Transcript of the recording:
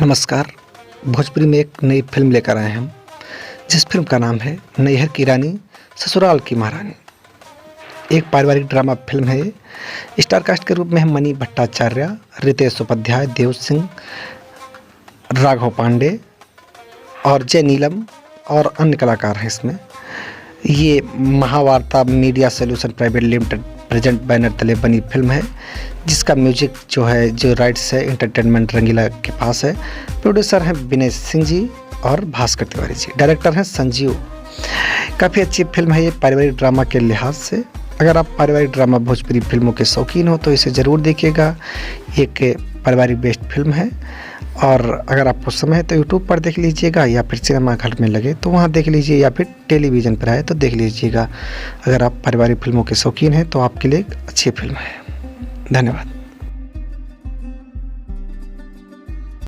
नमस्कार। भोजपुरी में एक नई फ़िल्म लेकर आए हैं हम, जिस फ़िल्म का नाम है नैहर की रानी ससुराल की महारानी। एक पारिवारिक ड्रामा फ़िल्म है ये। स्टार कास्ट के रूप में हैं मनी भट्टाचार्य, रितेश उपाध्याय, देव सिंह, राघव पांडे और जय नीलम और अन्य कलाकार हैं इसमें। ये Mahavarta media solution private limited present banner तले बनी फ़िल्म है, जिसका म्यूजिक जो राइट्स है एंटरटेनमेंट रंगीला के पास है। प्रोड्यूसर हैं विनय सिंह जी और भास्कर तिवारी जी। डायरेक्टर हैं संजीव। काफ़ी अच्छी फ़िल्म है ये पारिवारिक ड्रामा के लिहाज से। अगर आप पारिवारिक ड्रामा भोजपुरी फ़िल्मों के शौकीन हो तो इसे ज़रूर देखिएगा। एक पारिवारिक बेस्ड फ़िल्म है और अगर आपको समय है तो यूट्यूब पर देख लीजिएगा या फिर सिनेमा घर में लगे तो वहाँ देख लीजिए या फिर टेलीविज़न पर आए तो देख लीजिएगा। अगर आप पारिवारिक फ़िल्मों के शौकीन हैं तो आपके लिए एक अच्छी फ़िल्म है। धन्यवाद।